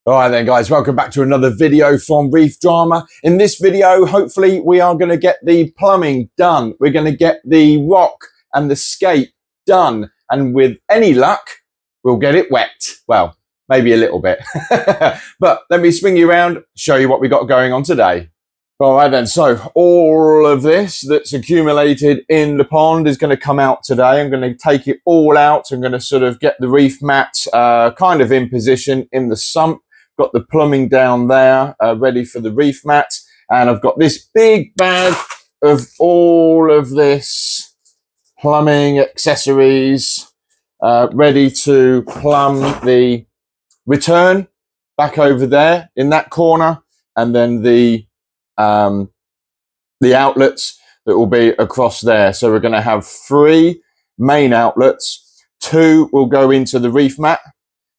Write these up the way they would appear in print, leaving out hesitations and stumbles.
All right then guys, welcome back to another video from Reef Drama. In this video, hopefully we are going to get the plumbing done. We're going to get the rock and the scape done. And with any luck, we'll get it wet. Well, maybe a little bit. But let me swing you around, show you what we got going on today. All right then, so all of this that's accumulated in the pond is going to come out today. I'm going to take it all out. I'm going to sort of get the reef mat kind of in position in the sump. Got the plumbing down there ready for the reef mat. And I've got this big bag of all of this plumbing accessories ready to plumb the return back over there in that corner. And then the outlets that will be across there. So we're going to have 3 main outlets. 2 will go into the reef mat,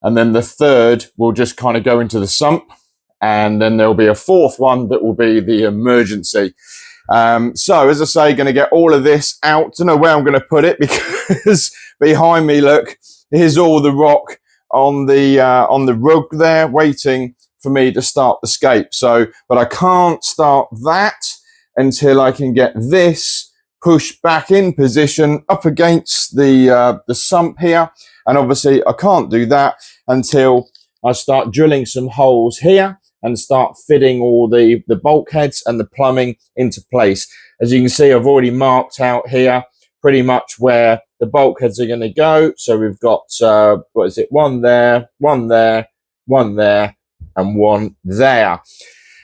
and then the 3rd will just kind of go into the sump, and then there'll be a 4th one that will be the emergency. So as I say, going to get all of this out. Don't know where I'm going to put it because behind me, look, here's all the rock on the rug there waiting for me to start the scape. So, but I can't start that until I can get this pushed back in position up against the sump here. And obviously I can't do that until I start drilling some holes here and start fitting all the bulkheads and the plumbing into place. As you can see, I've already marked out here pretty much where the bulkheads are going to go. So we've got, what is it? 1 there, 1 there, 1 there, and 1 there.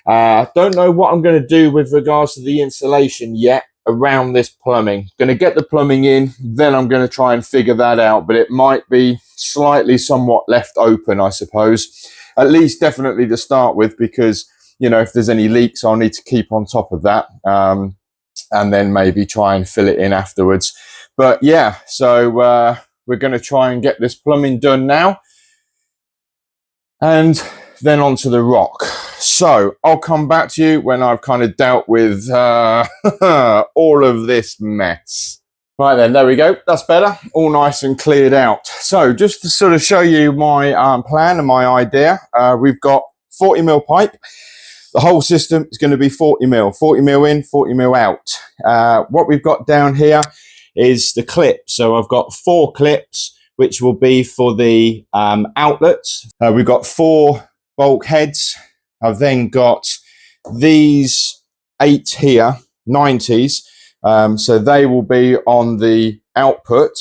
Don't know what I'm going to do with regards to the insulation yet around this plumbing. Going to get the plumbing in, then I'm going to try and figure that out, but it might be slightly somewhat left open, I suppose. At least definitely to start with, because, you know, if there's any leaks, I'll need to keep on top of that, and then maybe try and fill it in afterwards. But yeah, so we're going to try and get this plumbing done now, and then onto the rock. So I'll come back to you when I've kind of dealt with all of this mess. Right then, there we go. That's better. All nice and cleared out. So just to sort of show you my plan and my idea, we've got 40 mil pipe. The whole system is going to be 40 mil in, 40 mil out. What we've got down here is the clip. So I've got 4 clips, which will be for the outlets. We've got 4 bulkheads. I've then got these 8 here, 90s. So they will be on the output.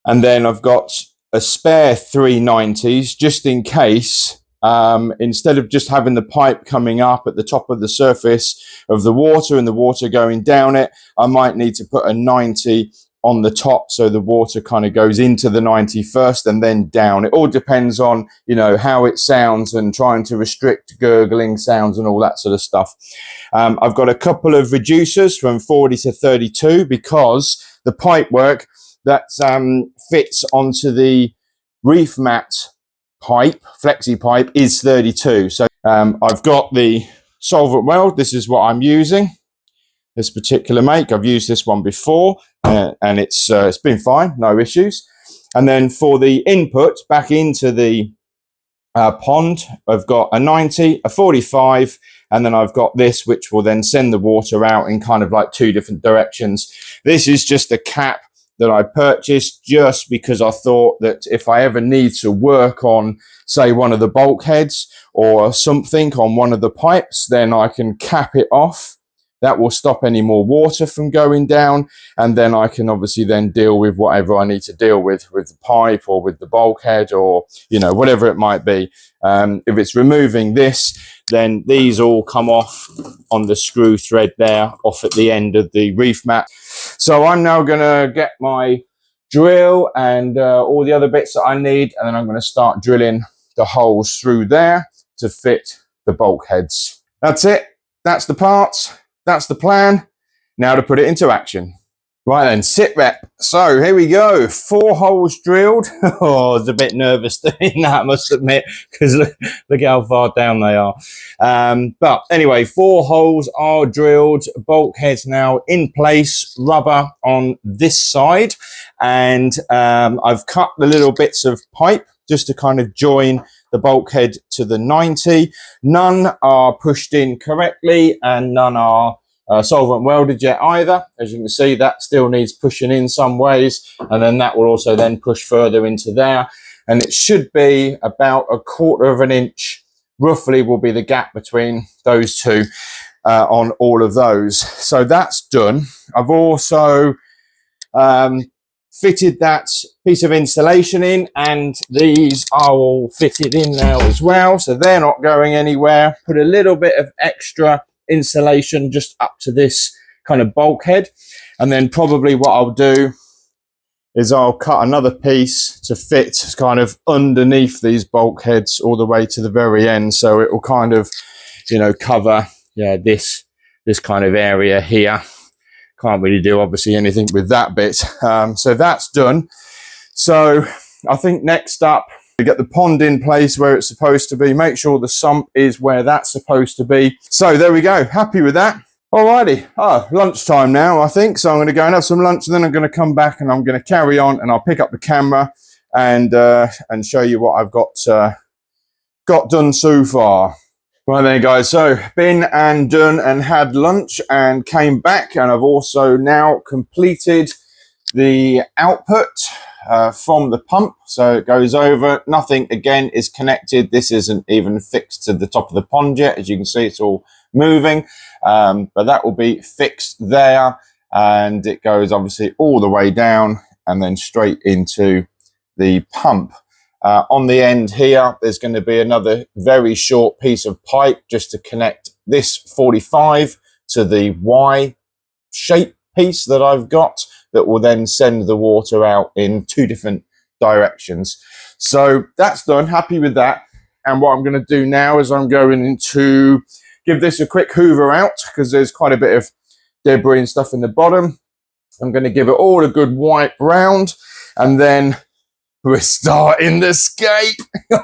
And then I've got a spare 3 90s just in case, instead of just having the pipe coming up at the top of the surface of the water and the water going down it, I might need to put a 90 on the top, so the water kind of goes into the 90 first and then down. It all depends on, you know, how it sounds and trying to restrict gurgling sounds and all that sort of stuff. I've got a couple of reducers from 40 to 32 because the pipe work that fits onto the reef mat pipe, flexi pipe, is 32. So I've got the solvent weld. This is what I'm using. This particular make, I've used this one before, and it's been fine, no issues. And then for the input back into the pond, I've got a 90, a 45, and then I've got this, which will then send the water out in kind of like 2 different directions. This is just a cap that I purchased just because I thought that if I ever need to work on, say, one of the bulkheads or something on one of the pipes, then I can cap it off. That will stop any more water from going down, and then I can obviously then deal with whatever I need to deal with the pipe or with the bulkhead or, you know, whatever it might be. If it's removing this, then these all come off on the screw thread there off at the end of the reef mat. So I'm now going to get my drill and all the other bits that I need, and then I'm going to start drilling the holes through there to fit the bulkheads. That's it. That's the parts. That's the plan. Now to put it into action. Right then, sit rep. So here we go. 4 holes drilled. Oh, I was a bit nervous doing that, I must admit, because look how far down they are. But anyway, 4 holes are drilled. Bulkheads now in place. Rubber on this side. And I've cut the little bits of pipe just to kind of join the bulkhead to the 90. None are pushed in correctly and none are solvent welded yet either. As you can see, that still needs pushing in some ways, and then that will also then push further into there. And it should be about 1/4 of an inch roughly will be the gap between those two on all of those. So that's done. I've also fitted that piece of insulation in, and these are all fitted in now as well, so they're not going anywhere. Put a little bit of extra insulation just up to this kind of bulkhead, and then probably what I'll do is I'll cut another piece to fit kind of underneath these bulkheads all the way to the very end, so it will kind of, you know, cover this kind of area here. Can't really do obviously anything with that bit, so that's done. So I think next up, we get the pond in place where it's supposed to be, make sure the sump is where that's supposed to be. So there we go, happy with that. Alrighty, lunchtime now I think, so I'm going to go and have some lunch, and then I'm going to come back and I'm going to carry on, and I'll pick up the camera and show you what I've got done so far. Right then guys, so been and done and had lunch and came back, and I've also now completed the output from the pump. So it goes over, nothing again is connected. This isn't even fixed to the top of the pond yet. As you can see, it's all moving, but that will be fixed there, and it goes obviously all the way down and then straight into the pump. On the end here, there's going to be another very short piece of pipe just to connect this 45 to the Y shape piece that I've got, that will then send the water out in 2 different directions. So that's done, happy with that. And what I'm going to do now is I'm going to give this a quick hoover out, because there's quite a bit of debris and stuff in the bottom. I'm going to give it all a good wipe round, and then we're starting the scape.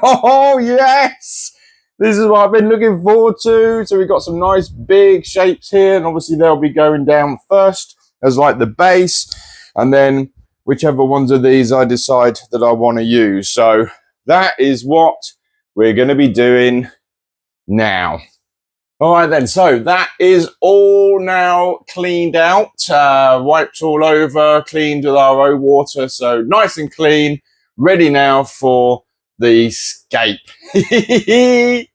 Oh, yes! This is what I've been looking forward to. So we've got some nice big shapes here, and obviously they'll be going down first as like the base, and then whichever ones of these I decide that I want to use. So that is what we're going to be doing now. All right then, so that is all now cleaned out, wiped all over, cleaned with RO water, so nice and clean. Ready now for the scape. Can't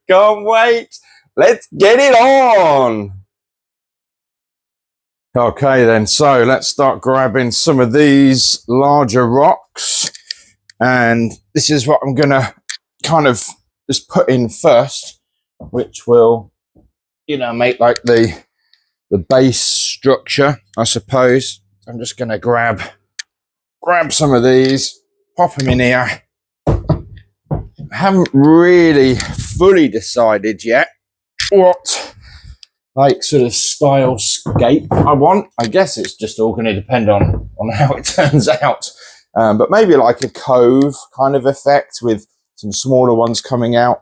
wait. Let's get it on. Okay then, so let's start grabbing some of these larger rocks. And this is what I'm gonna kind of just put in first, which will, you know, make like the base structure, I suppose. I'm just gonna grab some of these, pop them in here. I haven't really fully decided yet what like sort of style scape I want. I guess it's just all going to depend on how it turns out. But maybe like a cove kind of effect with some smaller ones coming out.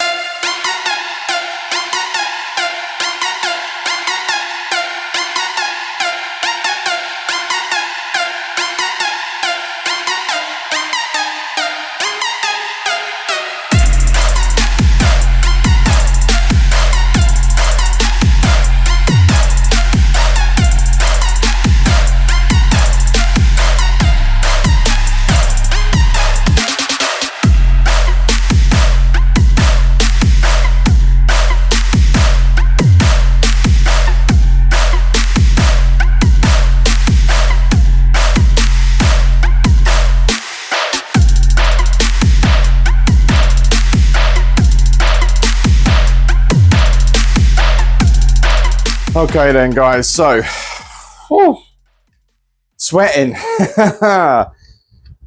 Okay then guys, so sweating. I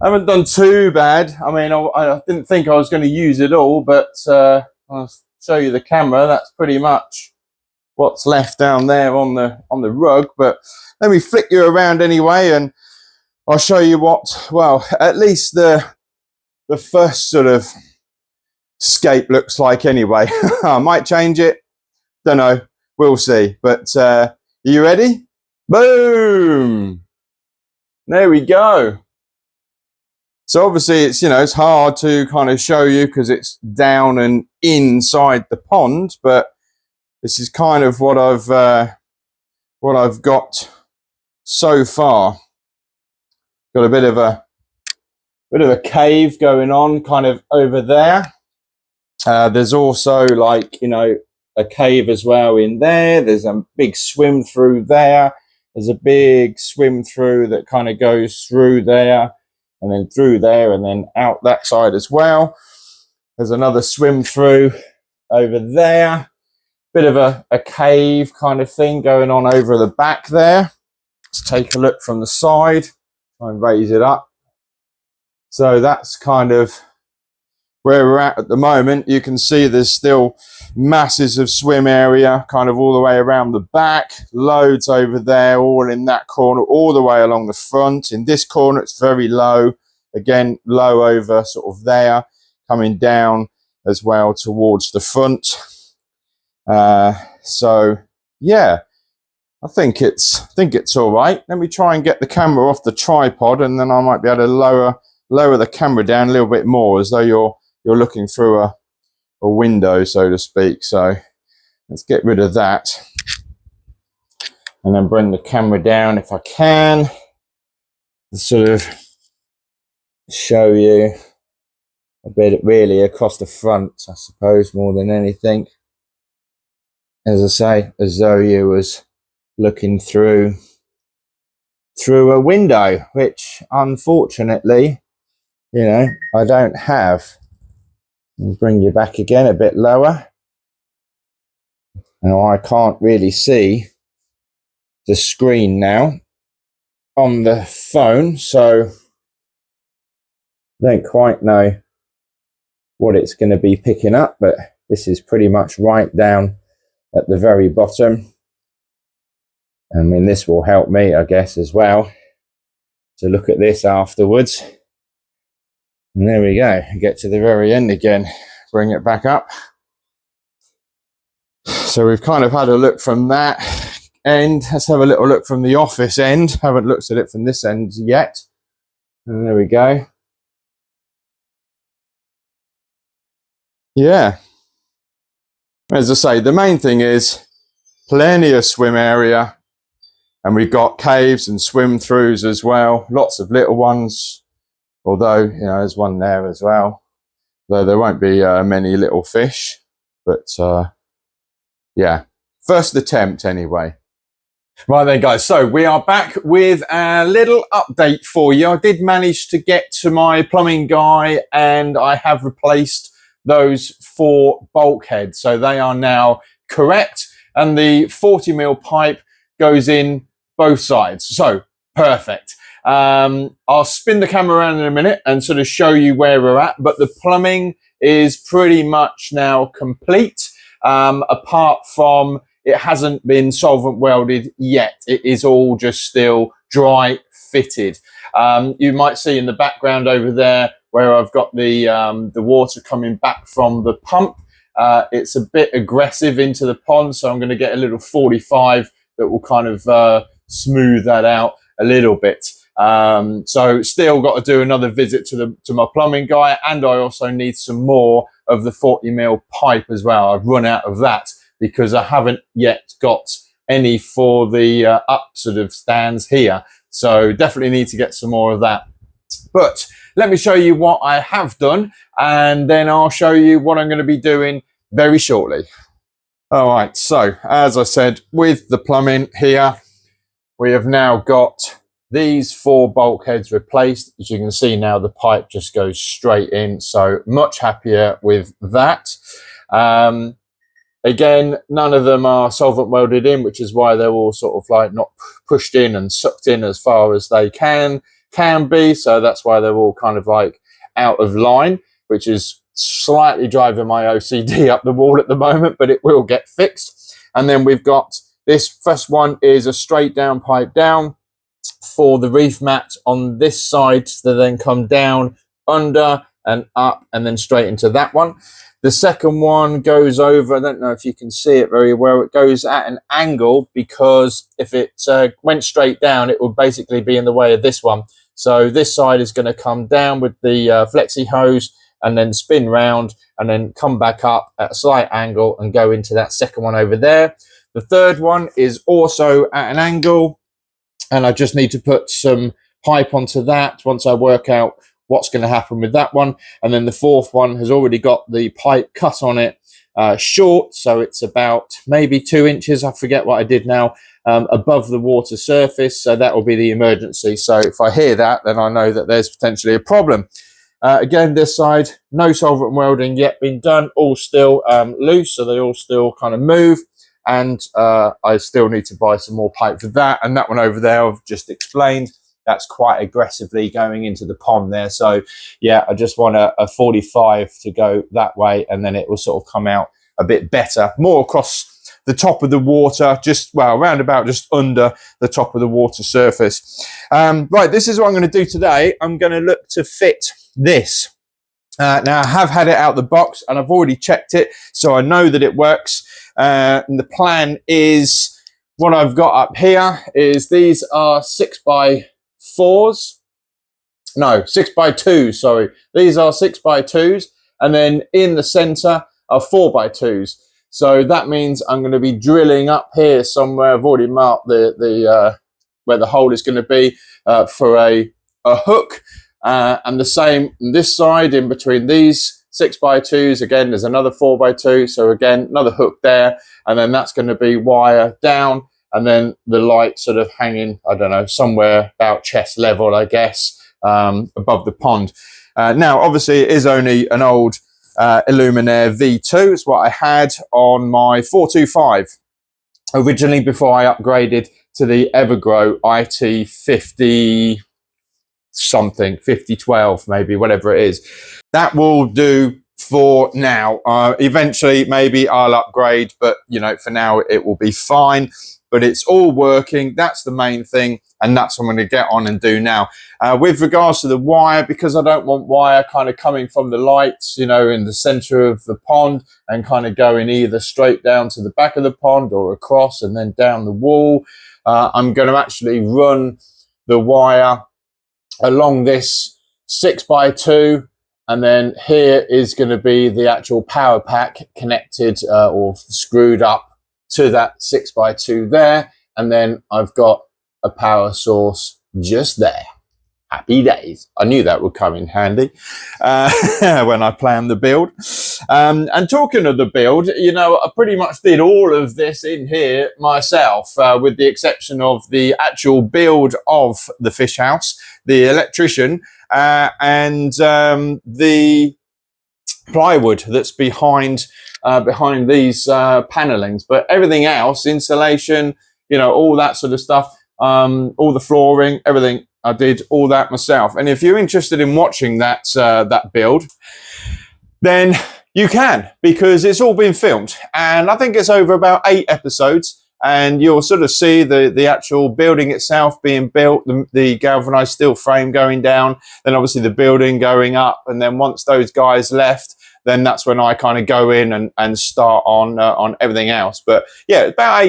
haven't done too bad. I mean, I didn't think I was going to use it all, but I'll show you the camera. That's pretty much what's left down there on the rug. But let me flick you around anyway, and I'll show you what, well, at least the first sort of scape looks like anyway. I might change it, don't know. We'll see, but are you ready? Boom! There we go. So obviously it's, you know, it's hard to kind of show you because it's down and inside the pond, but this is kind of what I've got so far. Got a bit of a cave going on kind of over there. There's also, like, you know, a cave as well in there. There's a big swim through there. There's a big swim through that kind of goes through there and then through there and then out that side as well. There's another swim through over there. Bit of a cave kind of thing going on over the back there. Let's take a look from the side. Try and raise it up. So that's kind of where we're at the moment. You can see there's still masses of swim area kind of all the way around the back, loads over there, all in that corner, all the way along the front. In this corner it's very low, again low over sort of there, coming down as well towards the front. So yeah, I think it's all right. Let me try and get the camera off the tripod, and then I might be able to lower the camera down a little bit more, as though you're looking through a window, so to speak. So let's get rid of that and then bring the camera down if I can to sort of show you a bit really across the front, I suppose, more than anything. As I say, as though you was looking through a window, which unfortunately, you know, I don't have. I'll bring you back again a bit lower. Now I can't really see the screen now on the phone, so I don't quite know what it's going to be picking up, but this is pretty much right down at the very bottom. I mean, this will help me, I guess, as well, to look at this afterwards. And there we go, get to the very end again, bring it back up. So we've kind of had a look from that end. Let's have a little look from the office end. Haven't looked at it from this end yet. And there we go. Yeah. As I say, the main thing is plenty of swim area. And we've got caves and swim throughs as well. Lots of little ones. Although, you know, there's one there as well. Though there won't be many little fish. But, yeah. First attempt, anyway. Right then, guys. So we are back with a little update for you. I did manage to get to my plumbing guy, and I have replaced those 4 bulkheads. So they are now correct. And the 40mm pipe goes in both sides. So perfect. I'll spin the camera around in a minute and sort of show you where we're at, but the plumbing is pretty much now complete, apart from it hasn't been solvent welded yet. It is all just still dry fitted. You might see in the background over there where I've got the water coming back from the pump. It's a bit aggressive into the pond, so I'm going to get a little 45 that will kind of smooth that out a little bit. So still got to do another visit to my plumbing guy, and I also need some more of the 40mm pipe as well. I've run out of that because I haven't yet got any for the up sort of stands here. So definitely need to get some more of that. But let me show you what I have done, and then I'll show you what I'm going to be doing very shortly. All right, so as I said, with the plumbing here, we have now got these 4 bulkheads replaced. As you can see now, the pipe just goes straight in, so much happier with that. Again, none of them are solvent welded in, which is why they're all sort of like not pushed in and sucked in as far as they can be. So that's why they're all kind of like out of line, which is slightly driving my OCD up the wall at the moment, but it will get fixed. And then we've got this first one is a straight down pipe down for the reef mat on this side to then come down under and up and then straight into that one. The second one goes over, I don't know if you can see it very well, it goes at an angle because if it went straight down, it would basically be in the way of this one. So this side is going to come down with the flexi hose and then spin round and then come back up at a slight angle and go into that second one over there. The third one is also at an angle, and I just need to put some pipe onto that once I work out what's going to happen with that one. And then the fourth one has already got the pipe cut on it, short, so it's about maybe 2 inches, I forget what I did now, above the water surface. So that will be the emergency. So if I hear that, then I know that there's potentially a problem. Again, this side, no solvent welding yet been done, all still loose, so they all still kind of move. And I still need to buy some more pipe for that. And that one over there, I've just explained, that's quite aggressively going into the pond there. So yeah, I just want a 45 to go that way, and then it will sort of come out a bit better, more across the top of the water, just, well, around about just under the top of the water surface. Right, this is what I'm going to do today. I'm going to look to fit this. Now, I have had it out the box and I've already checked it, so I know that it works. And the plan is, what I've got up here is, these are 6x4s. No, 6x2s, sorry. These are 6x2s, and then in the center are 4x2s. So that means I'm going to be drilling up here somewhere. I've already marked the where the hole is going to be for a hook. And the same on this side, in between these 6x2s, again, there's another 4x2. So again, another hook there. And then that's going to be wire down. And then the light sort of hanging, I don't know, somewhere about chest level, I guess, above the pond. Now, obviously, it is only an old Illuminaire V2. It's what I had on my 425 originally before I upgraded to the Evergrow IT50 something, 5012 maybe, whatever it is. That will do for now. Eventually maybe I'll upgrade, but you know, for now it will be fine. But it's all working, that's the main thing, and that's what I'm going to get on and do now. With regards to the wire, because I don't want wire kind of coming from the lights, you know, in the center of the pond and kind of going either straight down to the back of the pond or across and then down the wall, I'm going to actually run the wire along this 6x2, and then here is going to be the actual power pack connected or screwed up to that 6x2 there, and then I've got a power source just there. Happy days. I knew that would come in handy when I planned the build. And talking of the build, you know, I pretty much did all of this in here myself, with the exception of the actual build of the fish house, the electrician, and the plywood that's behind these panelings. But everything else, insulation, you know, all that sort of stuff, all the flooring, everything, I did all that myself. And if you're interested in watching that that build, then you can, because it's all been filmed, and I think it's over about 8 episodes. And you'll sort of see the actual building itself being built, the galvanized steel frame going down, then obviously the building going up. And then once those guys left, then that's when I kind of go in and start on everything else. But yeah, about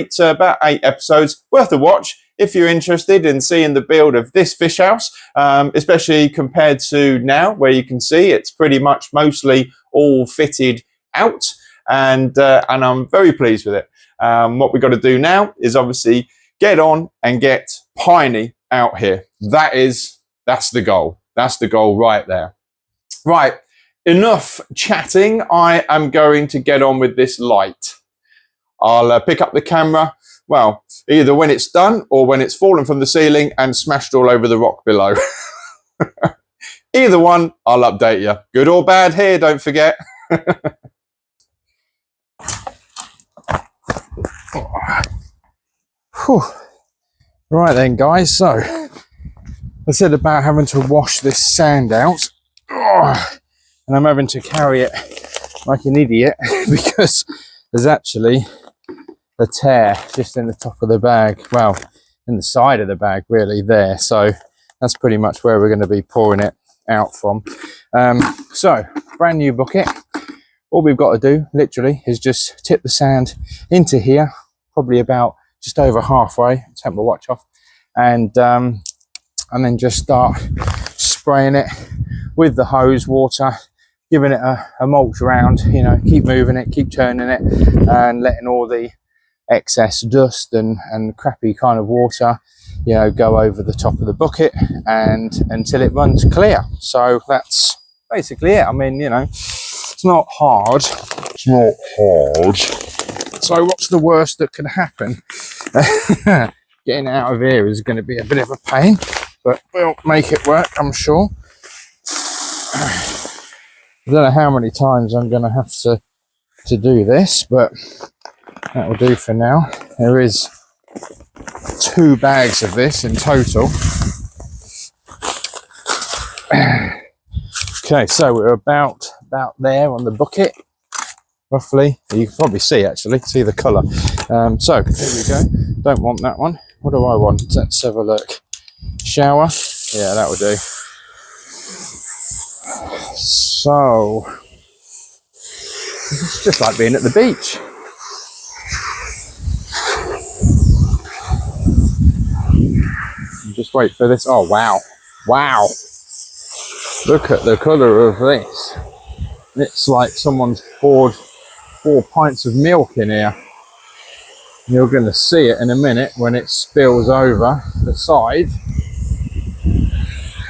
eight episodes worth a watch if you're interested in seeing the build of this fish house, especially compared to now, where you can see it's pretty much mostly all fitted out, and I'm very pleased with it. What we've got to do now is obviously get on and get Piney out here. That's the goal. That's the goal right there. Right, enough chatting. I am going to get on with this light. I'll pick up the camera, well, either when it's done or when it's fallen from the ceiling and smashed all over the rock below. Either one, I'll update you. Good or bad here, don't forget. Whew. Right then, guys, so I said about having to wash this sand out, and I'm having to carry it like an idiot because there's actually a tear just in the top of the bag, well, in the side of the bag really there. So that's pretty much where we're going to be pouring it out from. So brand new bucket. All we've got to do literally is just tip the sand into here, probably about just over halfway, take my watch off, and and then just start spraying it with the hose water, giving it a mulch around, you know, keep moving it, keep turning it, and letting all the excess dust and crappy kind of water, you know, go over the top of the bucket and until it runs clear. So that's basically it. I mean, you know, it's not hard. It's not hard. So what's the worst that can happen? Getting out of here is going to be a bit of a pain, but we'll make it work, I'm sure. I don't know how many times I'm going to have to do this, but that will do for now. There is 2 bags of this in total. Okay, so we're about there on the bucket, roughly. You can probably see, actually, see the colour. So here we go. Don't want that one. What do I want? Let's have a look. Shower. Yeah, that will do. So it's just like being at the beach. Just wait for this. Oh wow, wow, look at the colour of this. It's like someone's poured 4 pints of milk in here. You're going to see it in a minute when it spills over the side.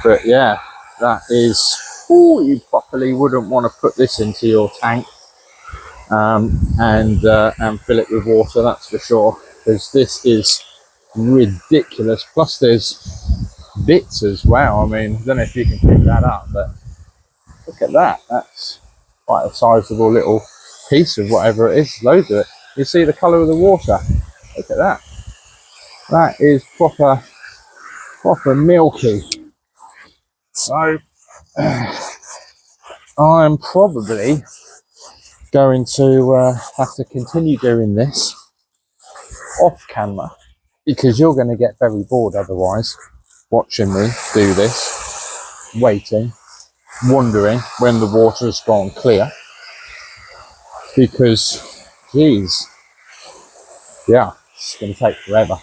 But yeah, that is, oh, you properly wouldn't want to put this into your tank and fill it with water, that's for sure, because this is ridiculous. Plus there's bits as well. I mean, I don't know if you can pick that up, but look at that. That's quite a sizable little piece of whatever it is. Loads of it. You see the colour of the water? Look at that. That is proper milky. So I'm probably going to have to continue doing this off camera, because you're going to get very bored otherwise, watching me do this, waiting, wondering when the water has gone clear, because geez, yeah, it's going to take forever.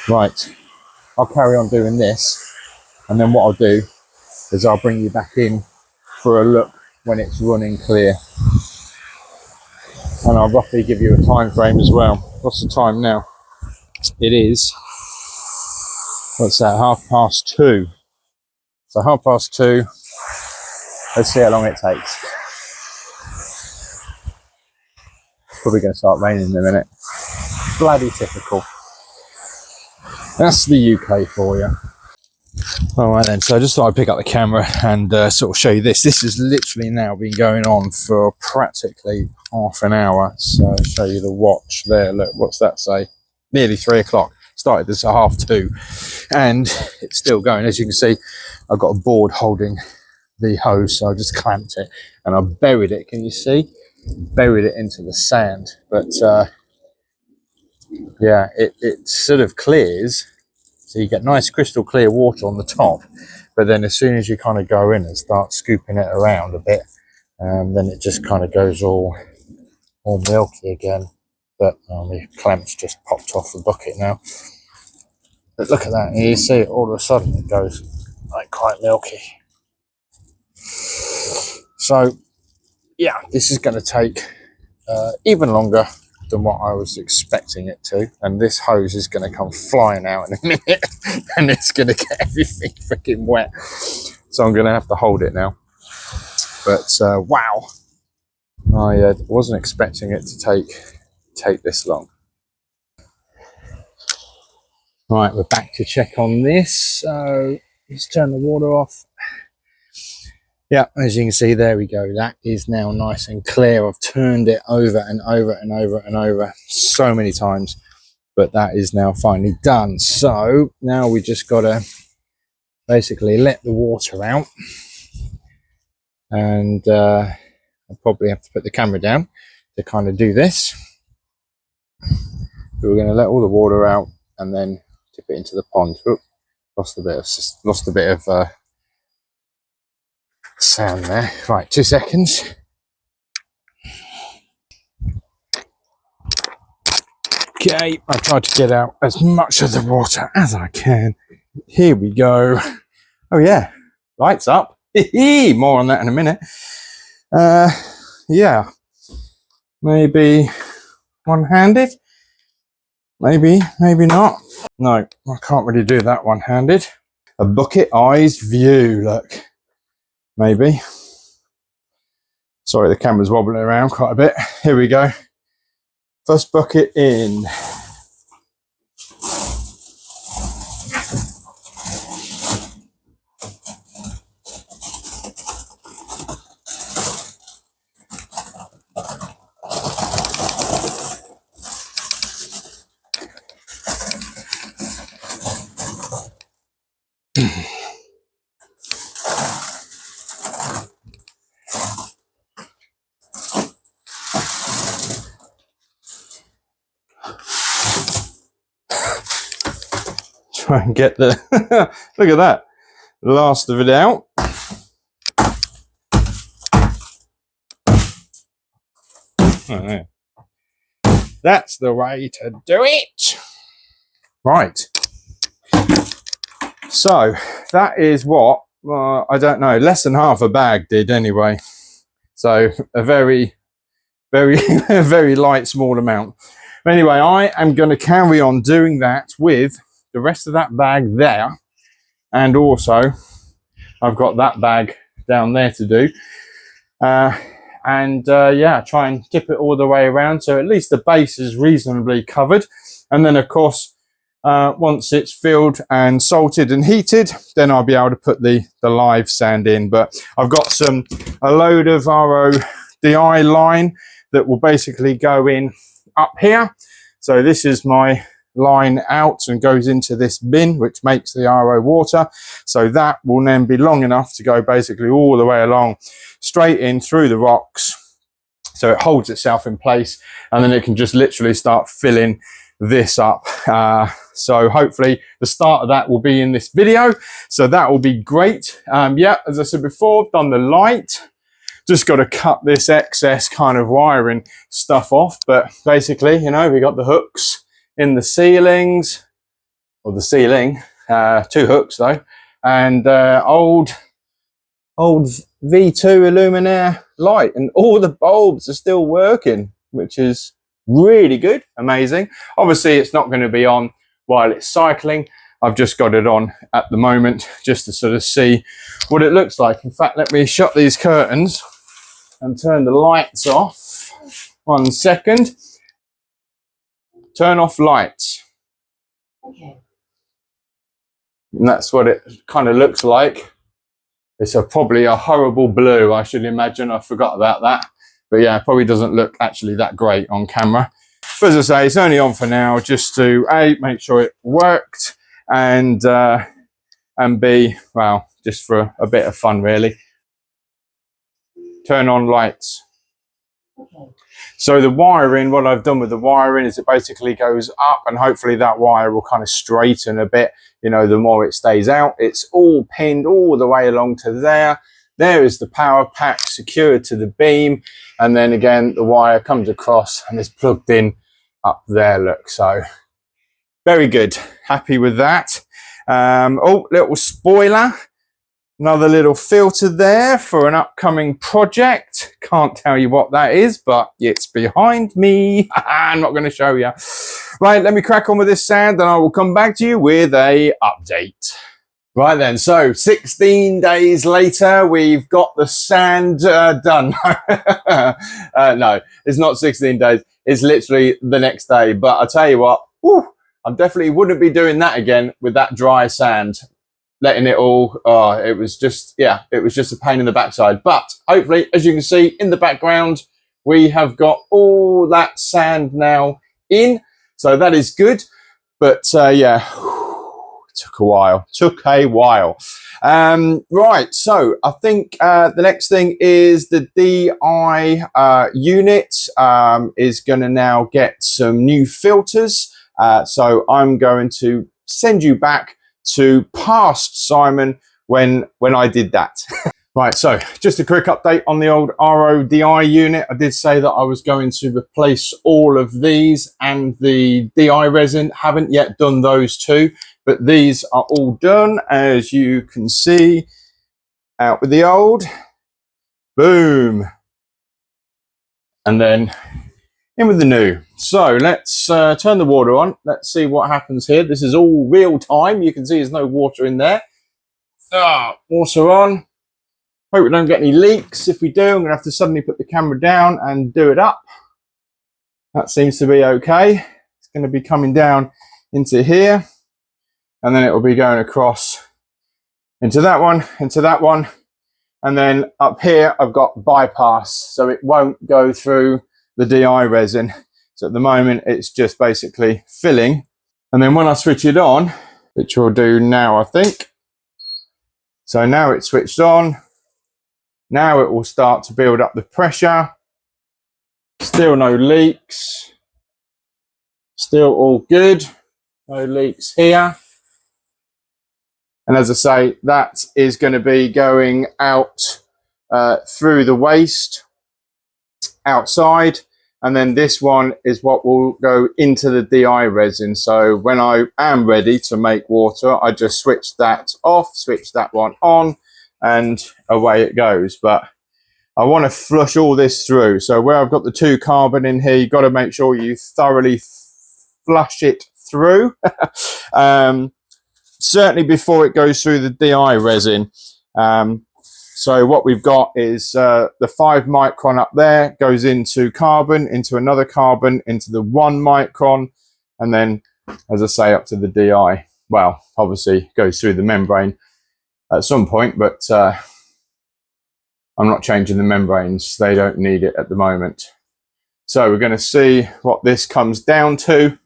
Right, I'll carry on doing this, and then what I'll do is I'll bring you back in for a look when it's running clear, and I'll roughly give you a time frame as well. What's the time now? It is, what's that, 2:30. So 2:30, let's see how long it takes. Probably going to start raining in a minute. Bloody typical. That's the UK for you. All right then, so I just thought I'd pick up the camera and sort of show you this. This has literally now been going on for practically half an hour. So I'll show you the watch there. Look, what's that say? Nearly 3 o'clock. Started this at 2:30 and it's still going. As you can see, I've got a board holding the hose, so I just clamped it and I buried it. Can you see? Buried it into the sand. But yeah, it sort of clears. So you get nice crystal clear water on the top, but then as soon as you kind of go in and start scooping it around a bit, then it just kind of goes all milky again. But the clamp's just popped off the bucket now. But look at that, and you see it all of a sudden it goes like quite milky. So yeah, this is going to take even longer than what I was expecting it to, and this hose is going to come flying out in a minute and it's going to get everything freaking wet, so I'm going to have to hold it now. But wow, I wasn't expecting it to take this long. Right, we're back to check on this, so let's turn the water off. Yeah, as you can see, there we go. That is now nice and clear. I've turned it over and over and over and over so many times, but that is now finally done. So now we just got to basically let the water out, and I'll probably have to put the camera down to kind of do this. But we're going to let all the water out and then tip it into the pond. Oop, lost a bit of sand there. Right, 2 seconds. Okay, I try to get out as much of the water as I can. Here we go. Oh yeah, lights up. More on that in a minute. Yeah, maybe one-handed. Maybe not. No, I can't really do that one-handed. A bucket eyes view, look. Maybe. Sorry, the camera's wobbling around quite a bit. Here we go. First bucket in. Try and get the look at that, last of it out. Oh, that's the way to do it. Right, so that is what I don't know, less than half a bag did anyway, so a very very light small amount. Anyway, I am going to carry on doing that with the rest of that bag there, and also I've got that bag down there to do, yeah, try and tip it all the way around so at least the base is reasonably covered. And then of course once it's filled and salted and heated, then I'll be able to put the live sand in. But I've got a load of RODI line that will basically go in up here. So this is my line out and goes into this bin which makes the RO water, so that will then be long enough to go basically all the way along straight in through the rocks, so it holds itself in place, and then it can just literally start filling this up. So hopefully the start of that will be in this video, so that will be great. Yeah, as I said before, I've done the light, just got to cut this excess kind of wiring stuff off, but basically, you know, we got the hooks in the ceilings, or the ceiling, 2 hooks though, and old V2 Illuminaire light, and all the bulbs are still working, which is really good, amazing. Obviously it's not going to be on while it's cycling. I've just got it on at the moment just to sort of see what it looks like. In fact, let me shut these curtains and turn the lights off. 1 second. Turn off lights. Okay. And that's what it kind of looks like. It's probably a horrible blue, I should imagine. I forgot about that. But yeah, it probably doesn't look actually that great on camera. But as I say, it's only on for now just to A, make sure it worked, and B, well, just for a bit of fun really. Turn on lights. Okay. So the wiring, what I've done with the wiring is it basically goes up, and hopefully that wire will kind of straighten a bit, you know, the more it stays out. It's all pinned all the way along to there. There is the power pack secured to the beam, and then again the wire comes across and is plugged in up there, look. So very good, happy with that. Oh, little spoiler. Another little filter there for an upcoming project. Can't tell you what that is, but it's behind me. I'm not going to show you. Right, let me crack on with this sand, and I will come back to you with a update. Right then, so 16 days later, we've got the sand done. No, it's not 16 days. It's literally the next day. But I tell you what, whew, I definitely wouldn't be doing that again with that dry sand. Letting it all, it was just, yeah, it was just a pain in the backside. But hopefully, as you can see in the background, we have got all that sand now in. So that is good. But yeah, took a while. Right, so I think the next thing is the DI unit is going to now get some new filters. So I'm going to send you back to past Simon when I did that. Right, so just a quick update on the old RODI unit. I did say that I was going to replace all of these and the DI resin. Haven't yet done those two, but these are all done, as you can see. Out with the old, boom, and then in with the new. So let's turn the water on. Let's see what happens here. This is all real time. You can see there's no water in there. Water on. Hope we don't get any leaks. If we do, I'm going to have to suddenly put the camera down and do it up. That seems to be okay. It's going to be coming down into here, and then it will be going across into that one, and then up here I've got bypass, so it won't go through the DI resin. So at the moment it's just basically filling, and then when I switch it on, which we'll do now I think, so now it's switched on. Now it will start to build up the pressure. Still no leaks. Still all good. No leaks here. And as I say, that is going to be going out through the waste outside. And then this one is what will go into the DI resin. So when I am ready to make water, I just switch that off, switch that one on, and away it goes. But I want to flush all this through. So where I've got the 2 carbon in here, you've got to make sure you thoroughly flush it through. Certainly before it goes through the DI resin. So what we've got is the 5 micron up there goes into carbon, into another carbon, into the 1 micron, and then, as I say, up to the DI. Well, obviously goes through the membrane at some point, but I'm not changing the membranes. They don't need it at the moment. So we're going to see what this comes down to,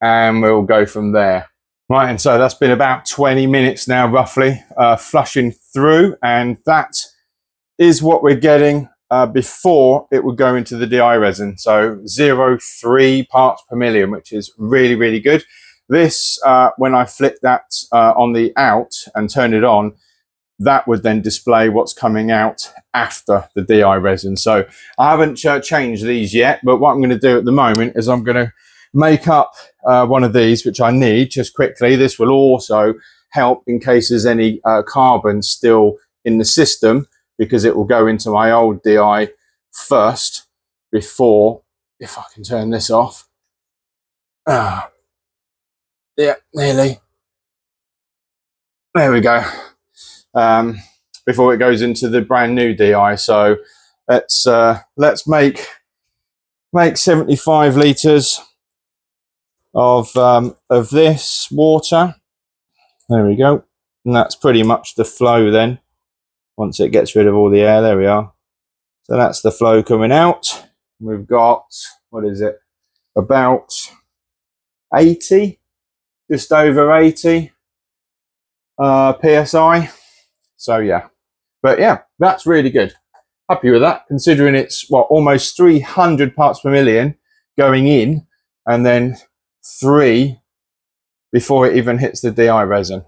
and we'll go from there. Right, and so that's been about 20 minutes now, roughly, flushing through, and that is what we're getting before it would go into the DI resin. So 0.3 parts per million, which is really, really good. This, when I flick that on the out and turn it on, that would then display what's coming out after the DI resin. So I haven't changed these yet, but what I'm going to do at the moment is I'm going to make up one of these, which I need just quickly. This will also help in case there's any carbon still in the system, because it will go into my old DI first before, if I can turn this off. Yeah, nearly. There we go. Before it goes into the brand new DI. So let's make 75 litres of this water. There we go. And that's pretty much the flow then, once it gets rid of all the air. There we are. So that's the flow coming out. We've got, what is it, about 80, just over 80 psi. So yeah, but yeah, that's really good. Happy with that, considering it's what, almost 300 parts per million going in, and then 3 before it even hits the DI resin.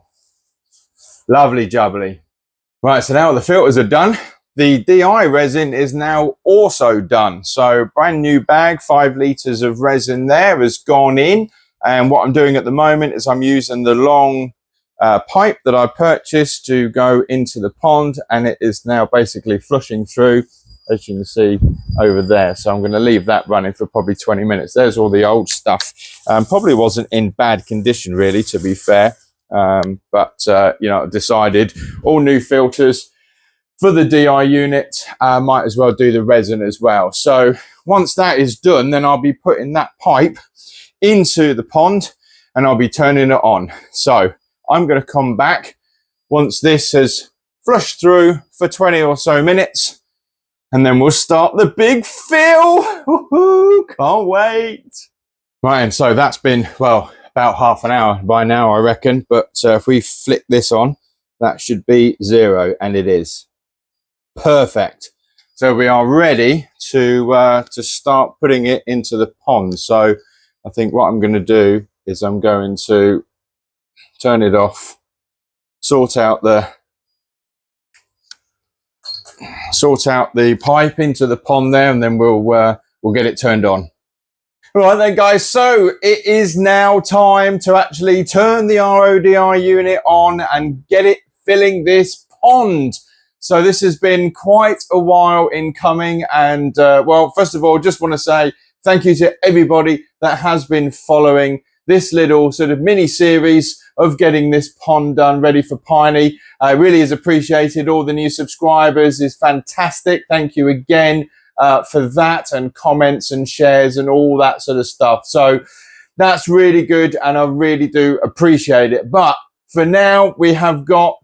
Lovely jubbly. Right, so now the filters are done. The DI resin is now also done. So brand new bag, 5 litres of resin there has gone in. And what I'm doing at the moment is I'm using the long pipe that I purchased to go into the pond, and it is now basically flushing through, as you can see over there. So I'm going to leave that running for probably 20 minutes. There's all the old stuff. Probably wasn't in bad condition, really, to be fair. But you know, I decided all new filters for the DI unit, might as well do the resin as well. So once that is done, then I'll be putting that pipe into the pond and I'll be turning it on. So I'm going to come back once this has flushed through for 20 or so minutes, and then we'll start the big fill. Woohoo, can't wait. Right, and so that's been, well, about half an hour by now, I reckon. But if we flick this on, that should be 0, and it is. Perfect. So we are ready to start putting it into the pond. So I think what I'm going to do is I'm going to turn it off, sort out the sort out the pipe into the pond there, and then we'll get it turned on. Right then, guys, so it is now time to actually turn the RODI unit on and get it filling this pond. So this has been quite a while in coming, and well, first of all, just want to say thank you to everybody that has been following this little sort of mini series of getting this pond done ready for Piney. Really is appreciated. All the new subscribers is fantastic. Thank you again for that, and comments and shares and all that sort of stuff. So that's really good, and I really do appreciate it. But for now, we have got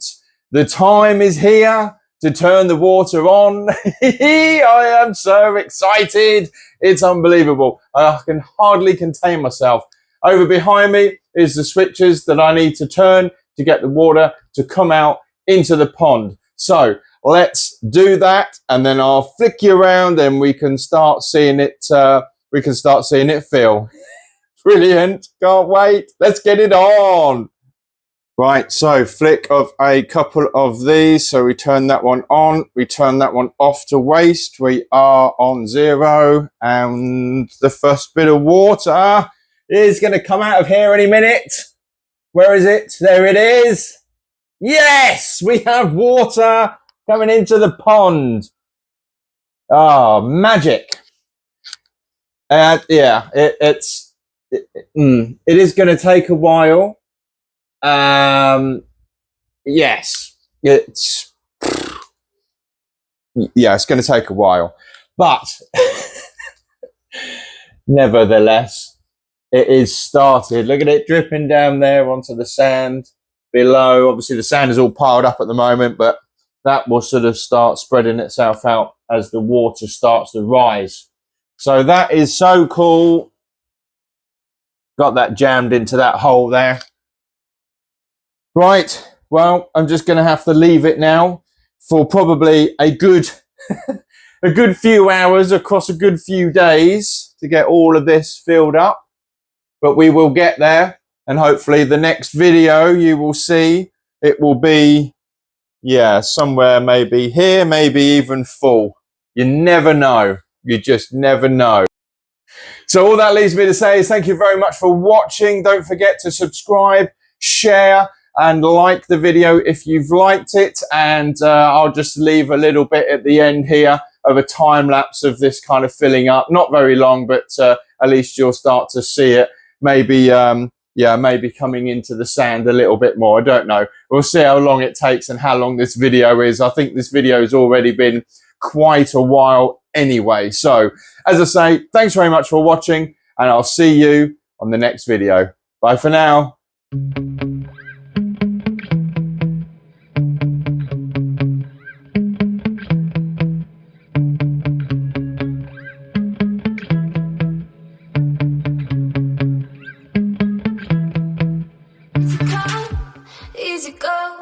the time is here to turn the water on. I am so excited. It's unbelievable. I can hardly contain myself. Over behind me is the switches that I need to turn to get the water to come out into the pond. So let's do that, and then I'll flick you around and we can start seeing it. We can start seeing it fill. Brilliant. Can't wait. Let's get it on. Right, so flick of a couple of these. So we turn that one on, we turn that one off to waste. We are on 0, and the first bit of water is going to come out of here any minute. Where is it? There it is. Yes, we have water coming into the pond. Oh, magic. Yeah, it is going to take a while. Yes, it's going to take a while, but nevertheless, it is started. Look at it dripping down there onto the sand below. Obviously the sand is all piled up at the moment, but that will sort of start spreading itself out as the water starts to rise. So that is so cool. Got that jammed into that hole there. Right, well, I'm just going to have to leave it now for probably a good a good few hours across a good few days to get all of this filled up. But we will get there, and hopefully the next video you will see, it will be, yeah, somewhere maybe here, maybe even full. You never know. You just never know. So all that leaves me to say is thank you very much for watching. Don't forget to subscribe, share, and like the video if you've liked it. And I'll just leave a little bit at the end here of a time lapse of this kind of filling up. Not very long, but at least you'll start to see it. Maybe, yeah, maybe coming into the sand a little bit more. I don't know. We'll see how long it takes and how long this video is. I think this video has already been quite a while anyway. So, as I say, thanks very much for watching, and I'll see you on the next video. Bye for now. Easy go.